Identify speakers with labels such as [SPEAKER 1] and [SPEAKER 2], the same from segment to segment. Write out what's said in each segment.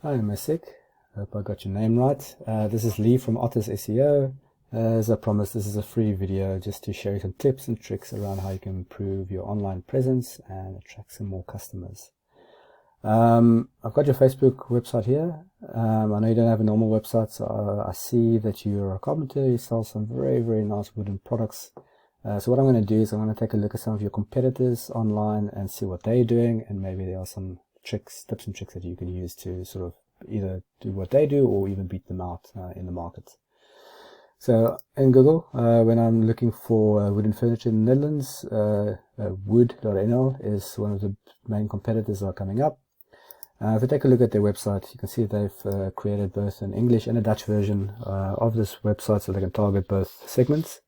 [SPEAKER 1] Hi, Masik. Hope I got your name right. This is Lee from Otters SEO. As I promised, this is a free video just to share some tips and tricks around how you can improve your online presence and attract some more customers. I've got your Facebook website here. I know you don't have a normal website, so I see that you're a carpenter. You sell some very, very nice wooden products. So what I'm going to do is I'm going to take a look at some of your competitors online and see what they're doing, and maybe there are some tips and tricks that you can use to sort of either do what they do or even beat them out in the market. So in Google, when I'm looking for wooden furniture in the Netherlands, wood.nl is one of the main competitors that are coming up. If we take a look at their website, you can see they've created both an English and a Dutch version of this website, so they can target both segments.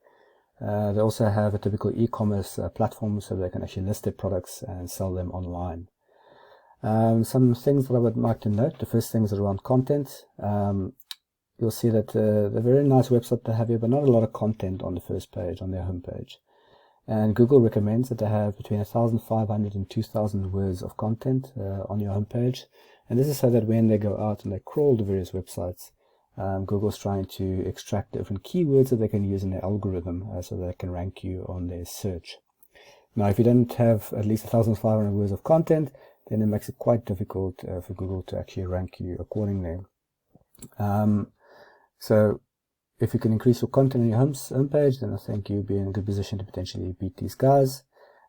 [SPEAKER 1] They also have a typical e-commerce platform, so they can actually list their products and sell them online. Some things that I would like to note. The first thing is around content. You'll see that they're a very nice website to have here, but not a lot of content on the first page, on their homepage. And Google recommends that they have between 1,500 and 2,000 words of content on your homepage. And this is so that when they go out and they crawl the various websites, Google's trying to extract different keywords that they can use in their algorithm so that they can rank you on their search. Now, if you don't have at least 1,500 words of content, then it makes it quite difficult for Google to actually rank you accordingly. So if you can increase your content on your homepage, then I think you'll be in a good position to potentially beat these guys.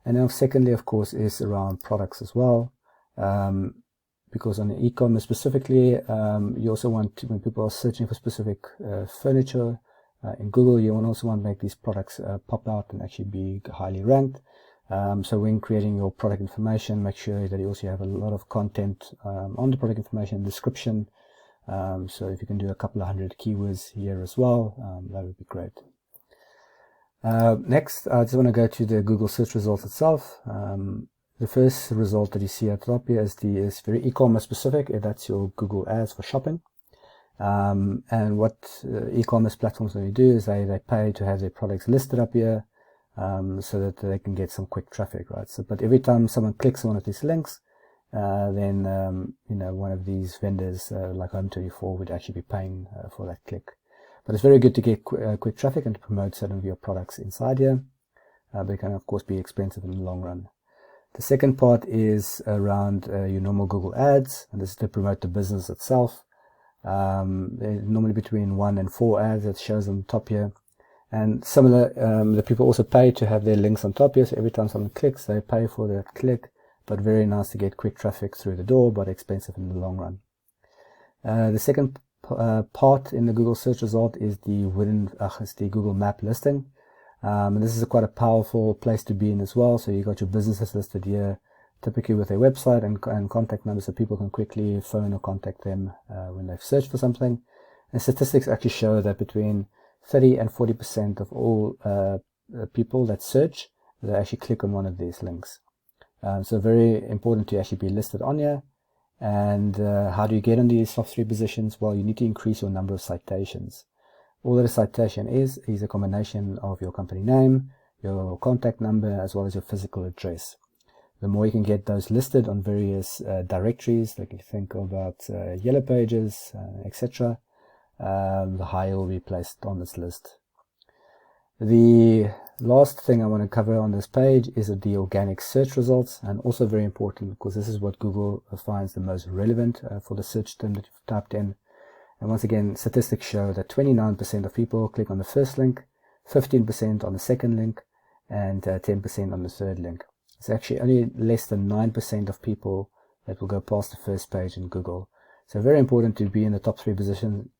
[SPEAKER 1] And then secondly, of course, is around products as well. Because on the e-commerce specifically, you also want to, when people are searching for specific furniture in Google, you also want to make these products pop out and actually be highly ranked. So when creating your product information, make sure that you also have a lot of content on the product information description. So if you can do a couple of hundred keywords here as well, that would be great. Next, I just want to go to the Google search results itself. The first result that you see at the top here is very e-commerce specific. That's your Google ads for shopping. And what e-commerce platforms really do is they pay to have their products listed up here. So that they can get some quick traffic, right? So, but every time someone clicks on one of these links, then one of these vendors like Home24 would actually be paying for that click. But it's very good to get quick traffic and to promote certain of your products inside here, but it can of course be expensive in the long run. The second part is around your normal Google ads, and this is to promote the business itself. There's normally between 1 and 4 ads that shows on the top here. And similar, the people also pay to have their links on top here, so every time someone clicks, they pay for that click, but very nice to get quick traffic through the door, but expensive in the long run. The second part in the Google search result is the Google map listing. And this is quite a powerful place to be in as well, so you got your businesses listed here, typically with their website and contact numbers, so people can quickly phone or contact them when they've searched for something. And statistics actually show that between 30 and 40% of all people that search, they actually click on one of these links. So very important to actually be listed on here. And how do you get on these top 3 positions? Well, you need to increase your number of citations. All that a citation is a combination of your company name, your contact number, as well as your physical address. The more you can get those listed on various directories, like you think about Yellow Pages, etc., the higher will be placed on this list. The last thing I want to cover on this page is the organic search results, and also very important because this is what Google finds the most relevant for the search term that you've typed in. And once again, statistics show that 29% of people click on the first link, 15% on the second link, and 10% on the third link. It's actually only less than 9% of people that will go past the first page in Google. So very important to be in the top 3 position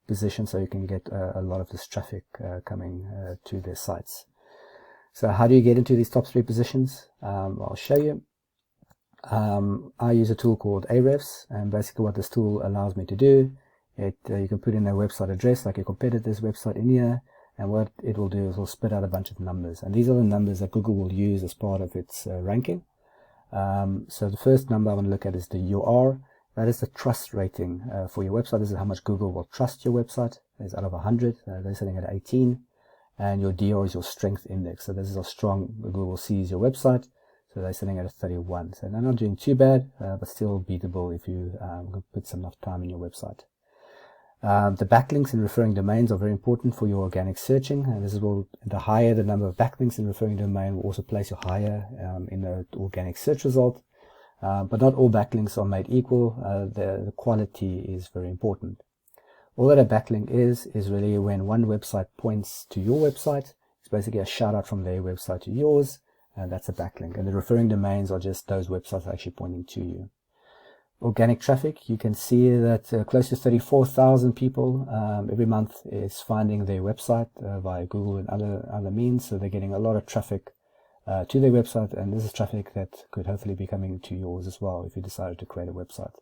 [SPEAKER 1] so you can get a lot of this traffic coming to their sites. So how do you get into these top 3 positions? I'll show you. I use a tool called Ahrefs, and basically what this tool allows me to do, you can put in a website address like your competitor's website in here, and what it will do is it will spit out a bunch of numbers, and these are the numbers that Google will use as part of its ranking. So the first number I want to look at is the UR. That is the trust rating for your website. This is how much Google will trust your website. It's out of 100. They're sitting at 18. And your DR is your strength index. So this is how strong Google sees your website.
[SPEAKER 2] So they're sitting at a 31. So they're not doing too bad, but still beatable if you put some enough time in your website. The backlinks and referring domains are very important for your organic searching, and this will, the higher the number of backlinks and referring domain will also place you higher in the organic search result. But not all backlinks are made equal. The quality is very important. All that a backlink is really when one website points to your website. It's basically a shout out from their website to yours, and that's a backlink. And the referring domains are just those websites actually pointing to you. Organic traffic, you can see that close to 34,000 people every month is finding their website via Google and other means. So they're getting a lot of traffic to their website, and this is traffic that could hopefully be coming to yours as well if you decided to create a website.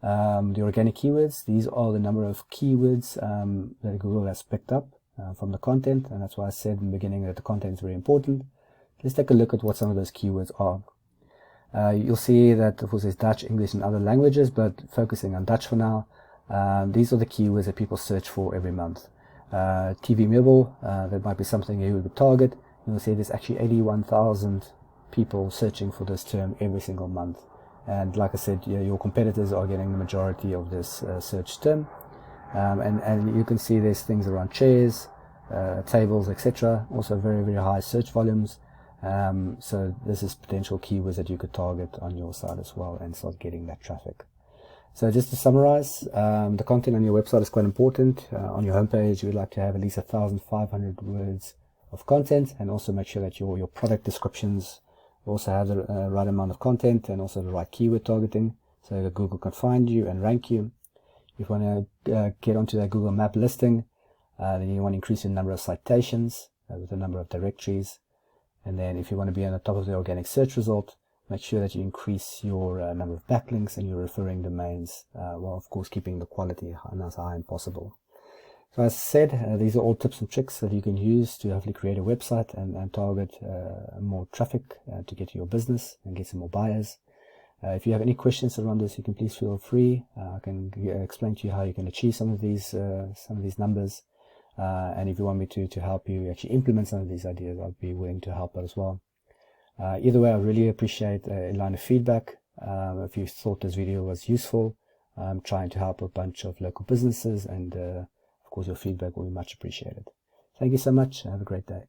[SPEAKER 2] The organic keywords, these are the number of keywords that Google has picked up from the content, and that's why I said in the beginning that the content is very important. Let's take a look at what some of those keywords are. You'll see that of course there's Dutch, English and other languages, but focusing on Dutch for now, these are the keywords that people search for every month. TV mobile, that might be something you would target. You'll see there's actually 81,000 people searching for this term every single month. And like I said, your competitors are getting the majority of this search term. And you can see there's things around chairs, tables, etc. Also very, very high search volumes. So this is potential keywords that you could target on your site as well and start getting that traffic. So just to summarize, the content on your website is quite important. On your homepage, you would like to have at least 1,500 words of content, and also make sure that your product descriptions also have the right amount of content and also the right keyword targeting so that Google can find you and rank you. If you want to get onto that Google map listing, then you want to increase your number of citations with the number of directories. And then if you want to be on the top of the organic search result, make sure that you increase your number of backlinks and your referring domains, while of course keeping the quality as high as possible. So as I said, these are all tips and tricks that you can use to hopefully create a website and target more traffic to get to your business and get some more buyers. If you have any questions around this, you can please feel free. I can explain to you how you can achieve some of these numbers. And if you want me to help you actually implement some of these ideas, I'll be willing to help out as well. Either way, I really appreciate a line of feedback. If you thought this video was useful, I'm trying to help a bunch of local businesses, and of course your feedback will be much appreciated. Thank you so much. Have a great day.